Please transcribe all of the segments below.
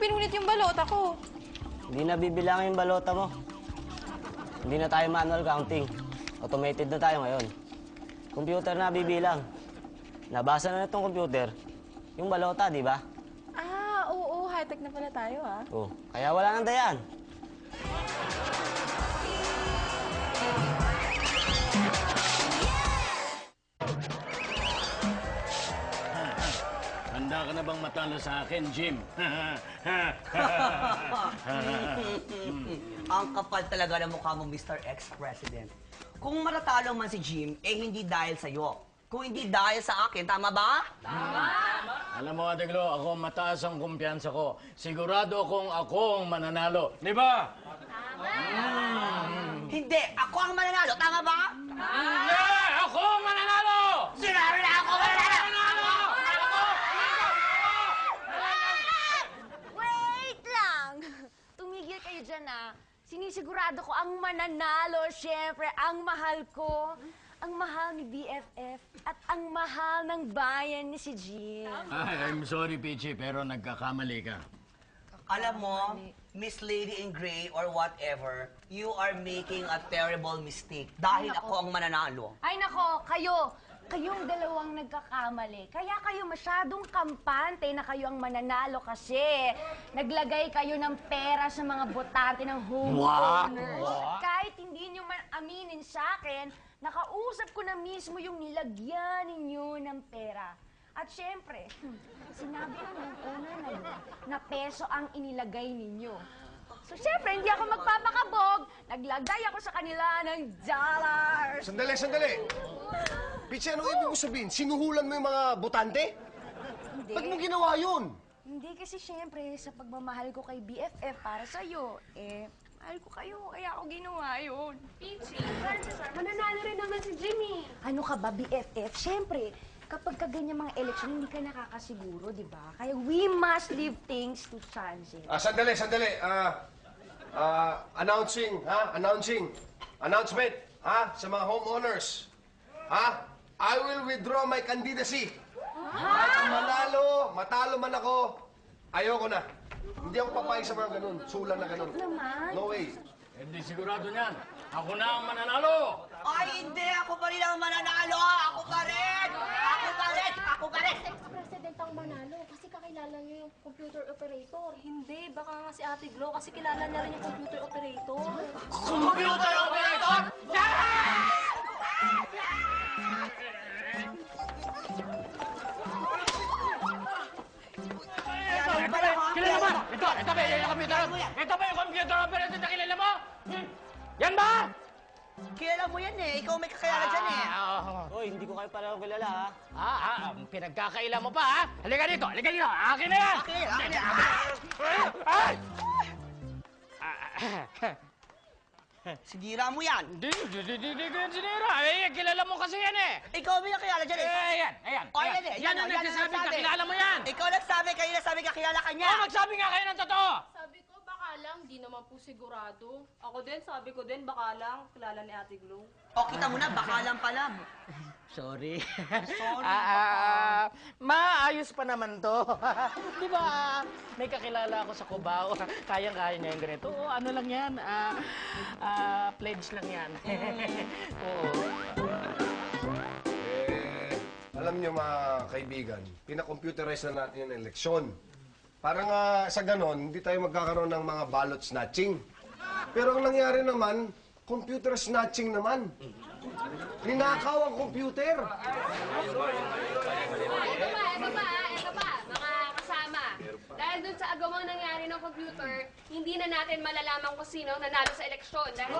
pinunit yung balota ko? Hindi na bibilangin yung balota mo. Hindi na tayo manual counting. Automated na tayo ngayon. Computer na bibilang. Nabasa na itong computer yung balota, di ba? Ah, oo. High-tech na pala tayo, ah. Oh, kaya wala nang dayan. Handa ka na bang matalo sa akin, Jim? Ang kapal talaga ng mukha mo, Mr. Ex-President. Kung matatalo man si Jim, eh hindi dahil sa'yo. Kung hindi dahil sa akin, tama ba? Alam mo, Ate Glo, ako mataas ang kumpiyansa ko. Sigurado ako ang mananalo. Di ba? Hindi, ako ang mananalo, tama ba? Hindi! Ako ang mananalo! Sinabi na ako mananalo! Wait lang! Tumigil kayo dyan, ah. Sinisigurado ko ang mananalo, syempre, ang mahal ko. Ang mahal ni BFF at ang mahal ng bayan ni si Jim. Ay, I'm sorry, Peachy, pero nagkakamali ka. Alam mo, Miss Lady in Grey or whatever, you are making a terrible mistake dahil ako ang mananalo. Ay nako, kayong dalawang nagkakamali. Kaya kayo masyadong kampante na kayo ang mananalo kasi naglagay kayo ng pera sa mga botante ng homeowners. Kahit hindi nyo man aminin sa akin, nakausap ko na mismo yung nilagyan ninyo ng pera. At syempre, sinabi lang ng owner na yun na peso ang inilagay ninyo. So syempre, hindi ako magpapakabog. Naglagay ako sa kanila ng dollars. Sandali, sandali. Pichi, anong ibig mo sabihin? Sinuhulan mo yung mga botante? Hindi. Ba't mo ginawa yun? Hindi kasi syempre, sa pagmamahal ko kay BFF para sa'yo, mahal ko kayo, kaya ako ginawa yun. Peachy, mananalo rin naman si Jimmy. Ano ka ba, BFF? Syempre, kapag kaganyan mga eleksyon, hindi ka nakakasiguro, di ba? Kaya we must leave things to chances. Sandali, sandali. Announcement, sa mga homeowners. I will withdraw my candidacy. Kahit matalo man ako, ayoko na. Hindi ako papayag sa mga ganun. Sulang na ganun. Naman. No way. Hindi sigurado niyan. Ako na ang mananalo! Ay, hindi! Ako pa rin ang mananalo! Ako pa rin! Ako pa rin! Ako pa rin! Ex-president ang manalo kasi kakilala niyo yung computer operator. Hindi, baka nga si Ate Glo kasi kilala niya rin yung computer operator. Computer operator! Kilala mo? Ito ba yung computer? Ito ba yung computer operator na kilala mo? Yan ba? Kilala mo yan eh. Ikaw may kakilala dyan eh. Hoy, hindi ko kayo pareho kilala, ha? Pinagkakaila mo pa, ha? Halika dito, halika dito. Akin na yan! Akin na. Ay! Sinira mo yan. Hindi ko yan sinira. Kilala mo kasi yan eh. Ikaw may kakilala dyan eh. Ayan. O, yan eh. Yan ang nagsasabi ka, kilala mo yan. Ikaw nagsabi, kayo nasabi kakilala ka niya. Magsabi nga kayo ng totoo. Sabi ko, baka lang, di naman po sigurado. Ako din, sabi ko din, baka lang, kilala ni Ate Glo. O, kita mo na, baka lang pala. Sorry. Sorry, maayos pa naman to. Di ba, may kakilala ako sa Cubao. Kayang-kaya niya yung ganito. Oo, ano lang yan. Pledge lang yan. Oo. Alam niyo mga kaibigan, pina-computerize na natin yung eleksyon. Parang sa ganon, hindi tayo magkakaroon ng mga ballot snatching. Pero ang nangyari naman, computer snatching naman. Ninakaw ang computer. Ito pa, mga kasama. Dahil dun sa agawang nangyari ng computer, hindi na natin malalaman kung sino nanalo sa eleksyon. Dahil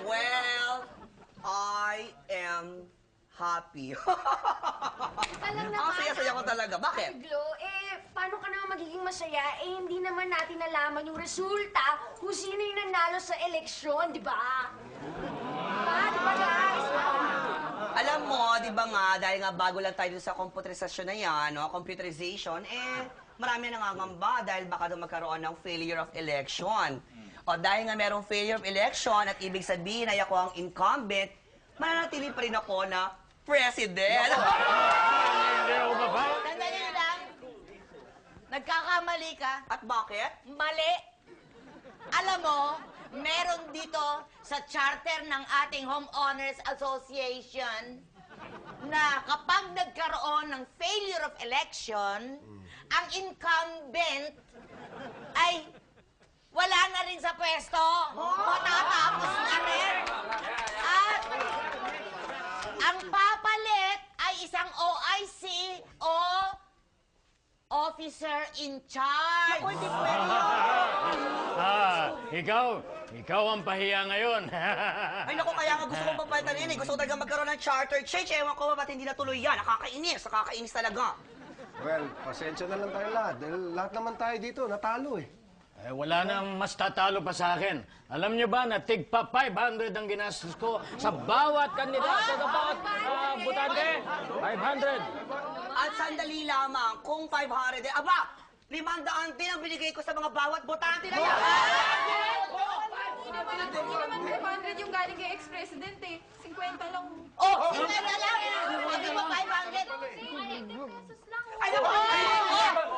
Well, I am happy. Alam na Ang saya-saya ko talaga. Bakit? Glo, paano ka naman magiging masaya? Hindi naman natin nalaman yung resulta kung sino yung nanalo sa eleksyon, di ba? Di ba, guys? Alam mo, di ba nga, dahil nga bago lang tayo dun sa computerization na yan, no, computerization, marami na nangangamba dahil baka doon magkaroon ng failure of election. O dahil nga merong failure of election at ibig sabihin ay ako ang incumbent, mananatili pa rin ako na president. Hindi ako At bakit? Mali. Alam mo, meron dito sa charter ng ating Homeowners Association na kapag nagkaroon ng failure of election, ang incumbent ay wala na rin sa pwesto. Matatapos na rin. At ang papalit ay isang OIC o officer in charge. Ako, hindi pwede yun. Ikaw ang pahiya ngayon. Ay, naku, kaya nga gusto ko papalitan yun eh. Gusto ko talaga magkaroon ng charter change. Ewan ko ba ba't hindi natuloy yan? Nakakainis talaga. Well, pasensya na lang tayo lahat. Dahil lahat naman tayo dito, natalo eh. Wala nang mas tatalo pa sa akin. Alam niyo ba na tigpa 500 ang ginastos ko sa bawat kandidato, sa bawat butante? 500. At sandali lamang, kung 500, aba, 500 din ang binigay ko sa mga bawat botante na yan. Hindi naman 500 yung galing kay ex-president eh. 50 lang. Oh, sila na lang. Hindi mo 500. Ay, naku!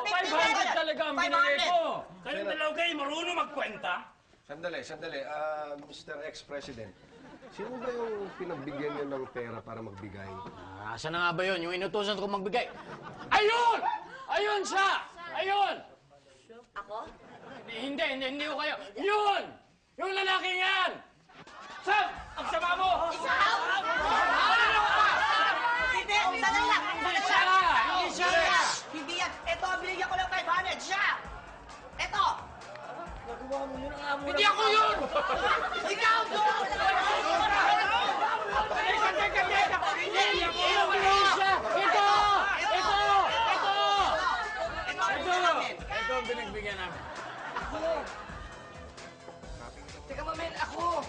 500 talaga ang binigay ko. Kayong dalaw kayo marunong magkwenta? Sandali. Mr. Ex-President, sino ba yung pinagbigyan niyo ng pera para magbigay? Asa na nga ba yun? Yung inutusan ko magbigay. Ayun! Ayun siya! Ayun! Ako? Hindi ko kayo. Yun! Yung lalaking yan! Sam! Ang sama mo! Hindi, sandali lang! Hindi siya! Hindi siya! Hindi yan! Ito, binigyan ko lang 500! Siya! Ito! Hindi ako yun! Ikaw! Hindi siya! Ito! Ito ang binagbigyan namin. Teka, mamel, ako!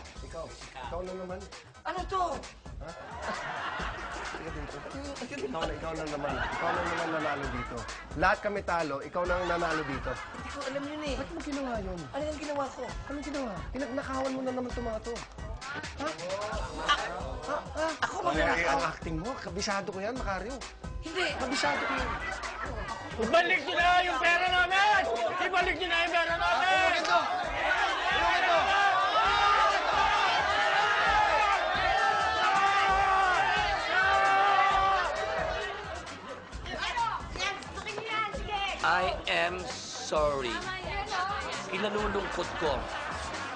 Ikaw na naman. Ano to? Sige dito. Ikaw na naman. Ikaw na naman nanalo dito. Lahat kami talo, ikaw na ang nanalo dito. Hindi ko alam yun eh. Ba't mo ginawa yun? Ano yung ginawa ko? Anong ginawa? Pinagnakawan mo na naman itong mga to. Ako Ang acting mo, kabisado ko yan, Macario. Hindi. Kabisado ko yan. Ibalik niyo na yung pera namin! Ibalik niyo na yung pera namin! Ito! I am sorry. Kinalulungkot ko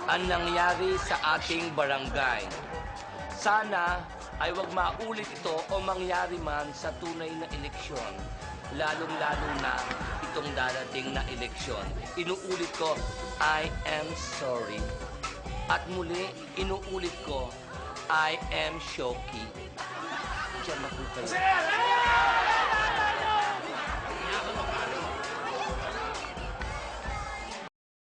ang nangyari sa ating barangay. Sana ay wag maulit ito o mangyari man sa tunay na eleksyon. Lalong-lalo na itong darating na eleksyon. Inuulit ko, I am sorry. At muli, inuulit ko, I am shocky. Diyan na po kayo.